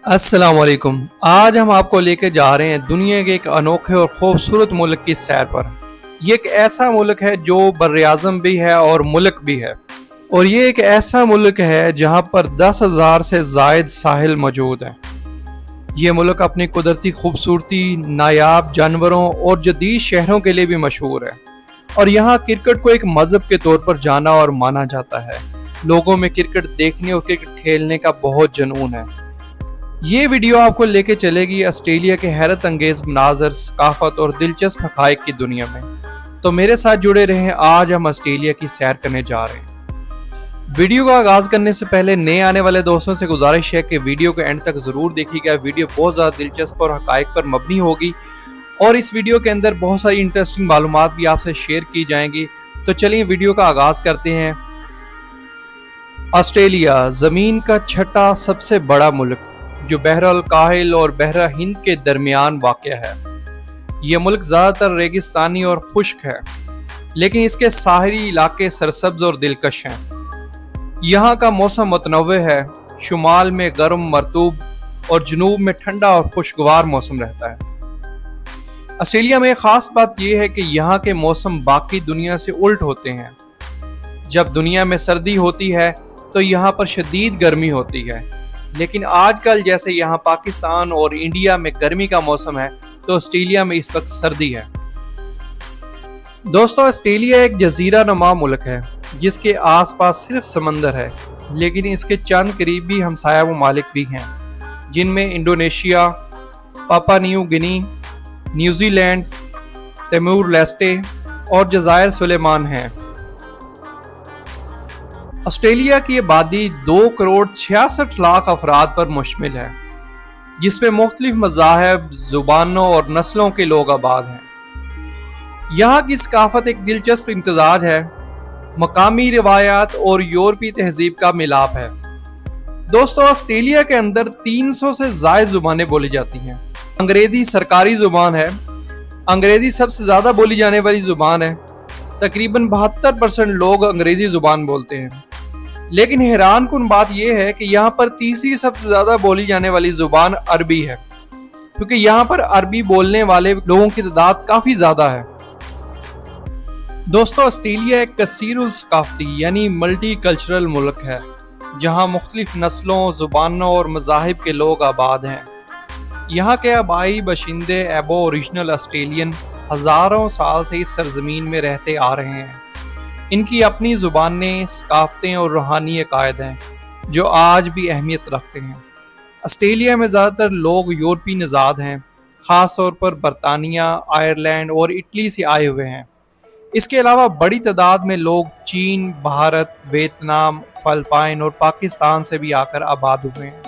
السلام علیکم۔ آج ہم آپ کو لے کے جا رہے ہیں دنیا کے ایک انوکھے اور خوبصورت ملک کی سیر پر۔ یہ ایک ایسا ملک ہے جو براعظم بھی ہے اور ملک بھی ہے، اور یہ ایک ایسا ملک ہے جہاں پر 10,000 سے زائد ساحل موجود ہیں۔ یہ ملک اپنی قدرتی خوبصورتی، نایاب جانوروں اور جدید شہروں کے لیے بھی مشہور ہے، اور یہاں کرکٹ کو ایک مذہب کے طور پر جانا اور مانا جاتا ہے۔ لوگوں میں کرکٹ دیکھنے اور کرکٹ کھیلنے کا بہت جنون ہے۔ یہ ویڈیو آپ کو لے کے چلے گی آسٹریلیا کے حیرت انگیز مناظر، ثقافت اور دلچسپ حقائق کی دنیا میں۔ تو میرے ساتھ جڑے رہیں، آج ہم آسٹریلیا کی سیر کرنے جا رہے ہیں۔ ویڈیو کا آغاز کرنے سے پہلے نئے آنے والے دوستوں سے گزارش ہے کہ ویڈیو کو اینڈ تک ضرور دیکھیے گا۔ ویڈیو بہت زیادہ دلچسپ اور حقائق پر مبنی ہوگی، اور اس ویڈیو کے اندر بہت ساری انٹرسٹنگ معلومات بھی آپ سے شیئر کی جائیں گی۔ تو چلیے ویڈیو کا آغاز کرتے ہیں۔ آسٹریلیا زمین کا چھٹا سب سے بڑا ملک، جو بحر الکاہل اور بحر ہند کے درمیان واقع ہے۔ یہ ملک زیادہ تر ریگستانی اور خشک ہے، لیکن اس کے ساحلی علاقے سرسبز اور دلکش ہیں۔ یہاں کا موسم متنوع ہے، شمال میں گرم مرطوب اور جنوب میں ٹھنڈا اور خوشگوار موسم رہتا ہے۔ آسٹریلیا میں خاص بات یہ ہے کہ یہاں کے موسم باقی دنیا سے الٹ ہوتے ہیں۔ جب دنیا میں سردی ہوتی ہے تو یہاں پر شدید گرمی ہوتی ہے، لیکن آج کل جیسے یہاں پاکستان اور انڈیا میں گرمی کا موسم ہے، تو آسٹریلیا میں اس وقت سردی ہے۔ دوستو، آسٹریلیا ایک جزیرہ نما ملک ہے جس کے آس پاس صرف سمندر ہے، لیکن اس کے چند قریبی ہمسایہ ممالک بھی ہیں، جن میں انڈونیشیا، پاپا New Guinea, New Zealand, Timur لیسٹے اور جزائر سلیمان ہیں۔ آسٹریلیا کی آبادی 2,66,00,000 افراد پر مشتمل ہے، جس میں مختلف مذاہب، زبانوں اور نسلوں کے لوگ آباد ہیں۔ یہاں کی ثقافت ایک دلچسپ امتزاج ہے، مقامی روایات اور یورپی تہذیب کا ملاپ ہے۔ دوستو، آسٹریلیا کے اندر 300 سے زائد زبانیں بولی جاتی ہیں۔ انگریزی سرکاری زبان ہے۔ انگریزی سب سے زیادہ بولی جانے والی زبان ہے۔ تقریباً 72% لوگ انگریزی زبان بولتے ہیں، لیکن حیران کن بات یہ ہے کہ یہاں پر تیسری سب سے زیادہ بولی جانے والی زبان عربی ہے، کیونکہ یہاں پر عربی بولنے والے لوگوں کی تعداد کافی زیادہ ہے۔ دوستو، آسٹریلیا ایک کثیر الثقافتی یعنی ملٹی کلچرل ملک ہے، جہاں مختلف نسلوں، زبانوں اور مذاہب کے لوگ آباد ہیں۔ یہاں کے آبائی باشندے ایبو اوریجنل آسٹریلین ہزاروں سال سے اس سرزمین میں رہتے آ رہے ہیں۔ ان کی اپنی زبانیں، ثقافتیں اور روحانی عقائد ہیں جو آج بھی اہمیت رکھتے ہیں۔ آسٹریلیا میں زیادہ تر لوگ یورپی نژاد ہیں، خاص طور پر برطانیہ، آئرلینڈ اور اٹلی سے آئے ہوئے ہیں۔ اس کے علاوہ بڑی تعداد میں لوگ چین، بھارت، ویتنام، فلپائن اور پاکستان سے بھی آ کر آباد ہوئے ہیں۔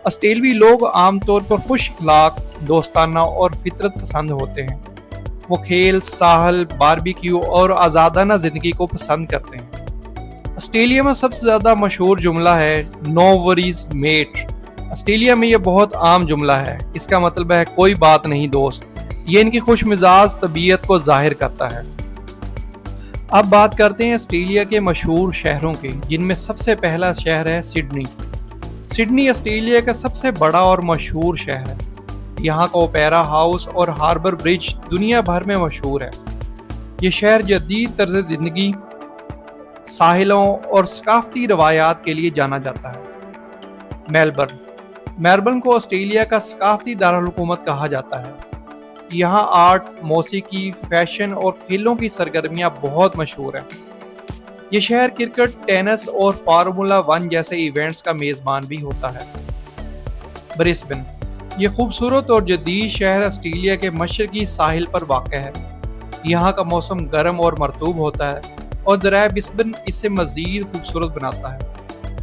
آسٹریلوی لوگ عام طور پر خوش اخلاق، دوستانہ اور فطرت پسند ہوتے ہیں۔ وہ کھیل، ساحل، باربیکیو اور آزادانہ زندگی کو پسند کرتے ہیں۔ آسٹریلیا میں سب سے زیادہ مشہور جملہ ہے "نو وریز میٹ"۔ آسٹریلیا میں یہ بہت عام جملہ ہے۔ اس کا مطلب ہے کوئی بات نہیں دوست۔ یہ ان کی خوش مزاج طبیعت کو ظاہر کرتا ہے۔ اب بات کرتے ہیں آسٹریلیا کے مشہور شہروں کی، جن میں سب سے پہلا شہر ہے سڈنی۔ سڈنی آسٹریلیا کا سب سے بڑا اور مشہور شہر ہے۔ یہاں کا اوپیرا ہاؤس اور ہاربر برج دنیا بھر میں مشہور ہے۔ یہ شہر جدید طرز زندگی، ساحلوں اور ثقافتی روایات کے لیے جانا جاتا ہے۔ میلبرن کو آسٹریلیا کا ثقافتی دارالحکومت کہا جاتا ہے۔ یہاں آرٹ، موسیقی، فیشن اور کھیلوں کی سرگرمیاں بہت مشہور ہیں۔ یہ شہر کرکٹ، ٹینس اور فارمولا 1 جیسے ایونٹس کا میزبان بھی ہوتا ہے۔ برسبن، یہ خوبصورت اور جدید شہر آسٹریلیا کے مشرقی ساحل پر واقع ہے۔ یہاں کا موسم گرم اور مرطوب ہوتا ہے، اور دریائے برسبن اسے مزید خوبصورت بناتا ہے۔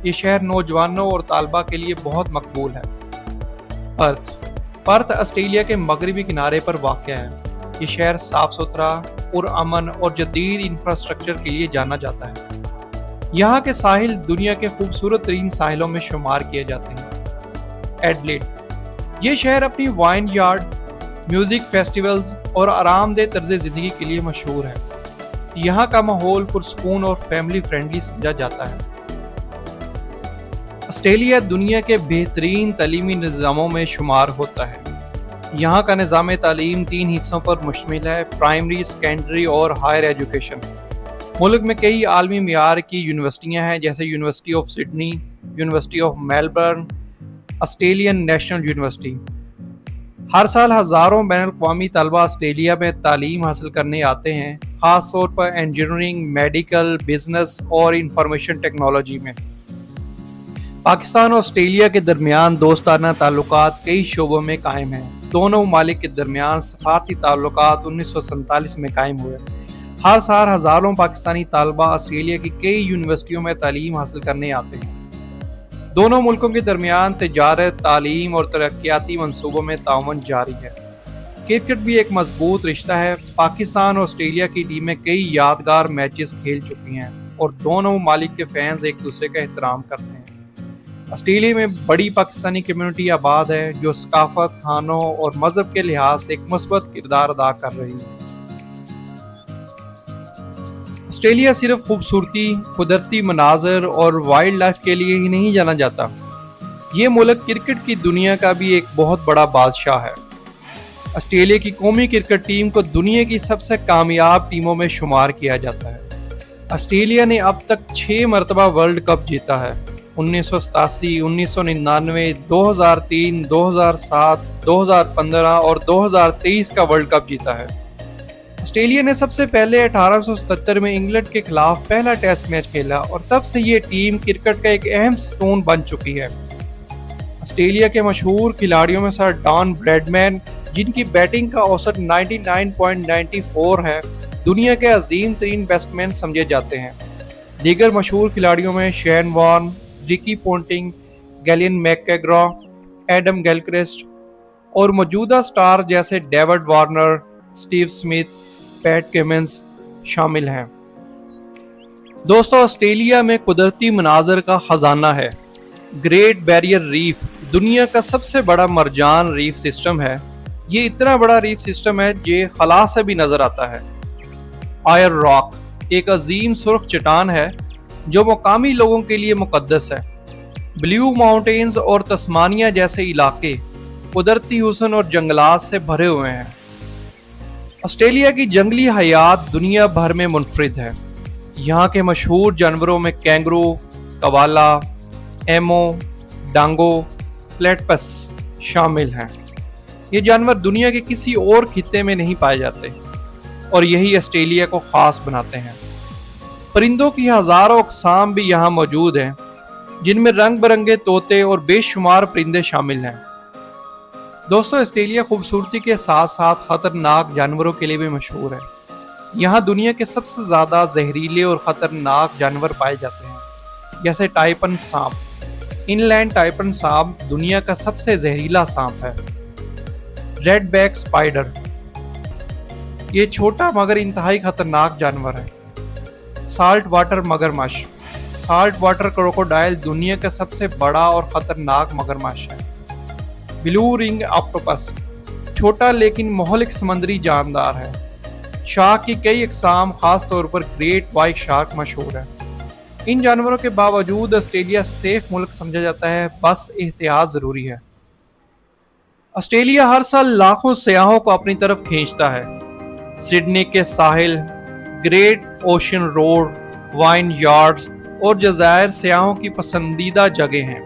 یہ شہر نوجوانوں اور طلباء کے لیے بہت مقبول ہے۔ پرتھ آسٹریلیا کے مغربی کنارے پر واقع ہے۔ یہ شہر صاف ستھرا، پرامن اور جدید انفراسٹرکچر کے لیے جانا جاتا ہے۔ یہاں کے ساحل دنیا کے خوبصورت ترین ساحلوں میں شمار کیے جاتے ہیں۔ ایڈلیڈ، یہ شہر اپنی وائن یارڈ، میوزک فیسٹیولز اور آرام دہ طرز زندگی کے لیے مشہور ہے۔ یہاں کا ماحول پرسکون اور فیملی فرینڈلی سمجھا جاتا ہے۔ آسٹریلیا دنیا کے بہترین تعلیمی نظاموں میں شمار ہوتا ہے۔ یہاں کا نظام تعلیم 3 حصوں پر مشتمل ہے: پرائمری، سیکنڈری اور ہائر ایجوکیشن۔ ملک میں کئی عالمی معیار کی یونیورسٹیاں ہیں، جیسے University of Sydney, University of Melbourne, Australian National University. ہر سال ہزاروں بین الاقوامی طلبہ آسٹریلیا میں تعلیم حاصل کرنے آتے ہیں، خاص طور پر انجینئرنگ، میڈیکل، بزنس اور انفارمیشن ٹیکنالوجی میں۔ پاکستان اور آسٹریلیا کے درمیان دوستانہ تعلقات کئی شعبوں میں قائم ہیں۔ دونوں ممالک کے درمیان سفارتی تعلقات 1947 میں قائم ہوئے۔ ہر سال ہزاروں پاکستانی طلبہ آسٹریلیا کی کئی یونیورسٹیوں میں تعلیم حاصل کرنے آتے ہیں۔ دونوں ملکوں کے درمیان تجارت، تعلیم اور ترقیاتی منصوبوں میں تعاون جاری ہے۔ کرکٹ بھی ایک مضبوط رشتہ ہے۔ پاکستان اور آسٹریلیا کی ٹیمیں کئی یادگار میچز کھیل چکی ہیں اور دونوں ممالک کے فینز ایک دوسرے کا احترام کرتے ہیں۔ آسٹریلیا میں بڑی پاکستانی کمیونٹی آباد ہے، جو ثقافت، کھانوں اور مذہب کے لحاظ سے ایک مثبت کردار ادا کر رہی ہے۔ آسٹریلیا صرف خوبصورتی، قدرتی مناظر اور وائلڈ لائف کے لیے ہی نہیں جانا جاتا۔ یہ ملک کرکٹ کی دنیا کا بھی ایک بہت بڑا بادشاہ ہے۔ آسٹریلیا کی قومی کرکٹ ٹیم کو دنیا کی سب سے کامیاب ٹیموں میں شمار کیا جاتا ہے۔ آسٹریلیا نے اب تک 6 مرتبہ ورلڈ کپ جیتا ہے: 1987، 1999، 2003، 2007، 2015 اور 2023 کا ورلڈ کپ جیتا ہے۔ آسٹریلیا نے سب سے پہلے 1877 میں انگلینڈ کے خلاف پہلا ٹیسٹ میچ کھیلا اور تب سے یہ ٹیم کرکٹ کا ایک اہم ستون بن چکی ہے۔ آسٹریلیا کے مشہور کھلاڑیوں میں سر ڈان بریڈمین، جن کی بیٹنگ کا اوسط 99.94 ہے، دنیا کے عظیم ترین بیٹسمین سمجھے جاتے ہیں۔ دیگر مشہور کھلاڑیوں میں Shane Warne, Ricky Ponting, Glenn McGrath, Adam Gilchrist اور موجودہ سٹار جیسے David Warner, Steve Smith, Pat Cummins شامل ہیں۔ دوستو، آسٹریلیا میں قدرتی مناظر کا خزانہ ہے۔ گریٹ بیریئر ریف دنیا کا سب سے بڑا مرجان ریف سسٹم ہے۔ یہ اتنا بڑا ریف سسٹم ہے جو خلا سے بھی نظر آتا ہے۔ آئر راک ایک عظیم سرخ چٹان ہے جو مقامی لوگوں کے لیے مقدس ہے۔ بلیو ماؤنٹینز اور تسمانیہ جیسے علاقے قدرتی حسن اور جنگلات سے بھرے ہوئے ہیں۔ آسٹریلیا کی جنگلی حیات دنیا بھر میں منفرد ہے۔ یہاں کے مشہور جانوروں میں کینگرو، کوالا، ایمو، ڈانگو، پلیٹپس شامل ہیں۔ یہ جانور دنیا کے کسی اور خطے میں نہیں پائے جاتے اور یہی آسٹریلیا کو خاص بناتے ہیں۔ پرندوں کی ہزاروں اقسام بھی یہاں موجود ہیں، جن میں رنگ برنگے طوطے اور بے شمار پرندے شامل ہیں۔ دوستو، آسٹریلیا خوبصورتی کے ساتھ ساتھ خطرناک جانوروں کے لیے بھی مشہور ہے۔ یہاں دنیا کے سب سے زیادہ زہریلے اور خطرناک جانور پائے جاتے ہیں، جیسے ٹائپن سانپ۔ ان لینڈ ٹائپن سانپ دنیا کا سب سے زہریلا سانپ ہے۔ ریڈ بیک سپائڈر یہ چھوٹا مگر انتہائی خطرناک جانور ہے۔ سالٹ واٹر مگرمچھ سالٹ واٹر کروکوڈائل دنیا کا سب سے بڑا اور خطرناک مگرمچھ ہے۔ بلو رنگ آکٹوپس چھوٹا لیکن مہلک سمندری جاندار ہے۔ شارک کی کئی اقسام، خاص طور پر گریٹ وائٹ شارک مشہور ہے۔ ان جانوروں کے باوجود آسٹریلیا سیف ملک سمجھا جاتا ہے، بس احتیاط ضروری ہے۔ آسٹریلیا ہر سال لاکھوں سیاحوں کو اپنی طرف کھینچتا ہے۔ سڈنی کے ساحل، گریٹ اوشن روڈ، وائن یارڈز اور جزائر سیاحوں کی پسندیدہ جگہ ہیں۔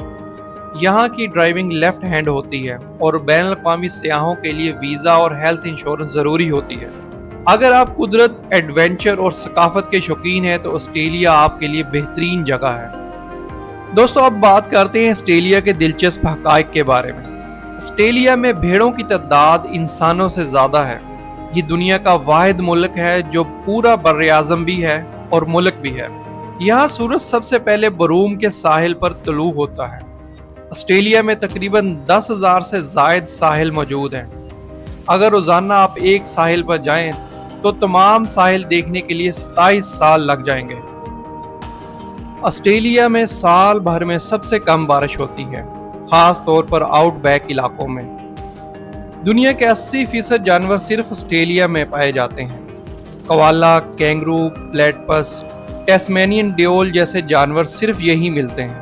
یہاں کی ڈرائیونگ لیفٹ ہینڈ ہوتی ہے اور بین الاقوامی سیاحوں کے لیے ویزا اور ہیلتھ انشورنس ضروری ہوتی ہے۔ اگر آپ قدرت، ایڈونچر اور ثقافت کے شوقین ہیں تو آسٹریلیا آپ کے لیے بہترین جگہ ہے۔ دوستو، اب بات کرتے ہیں آسٹریلیا کے دلچسپ حقائق کے بارے میں۔ آسٹریلیا میں بھیڑوں کی تعداد انسانوں سے زیادہ ہے۔ یہ دنیا کا واحد ملک ہے جو پورا براعظم بھی ہے اور ملک بھی ہے۔ یہاں سورج سب سے پہلے بروم کے ساحل پر طلوع ہوتا ہے۔ آسٹریلیا میں تقریباً 10,000 سے زائد ساحل موجود ہیں۔ اگر روزانہ آپ ایک ساحل پر جائیں تو تمام ساحل دیکھنے کے لیے 27 سال لگ جائیں گے۔ آسٹریلیا میں سال بھر میں سب سے کم بارش ہوتی ہے، خاص طور پر آؤٹ بیک علاقوں میں۔ دنیا کے 80% جانور صرف آسٹریلیا میں پائے جاتے ہیں۔ کوالا، کینگرو، پلیٹپس، ٹیسمینین ڈیول جیسے جانور صرف یہی ملتے ہیں۔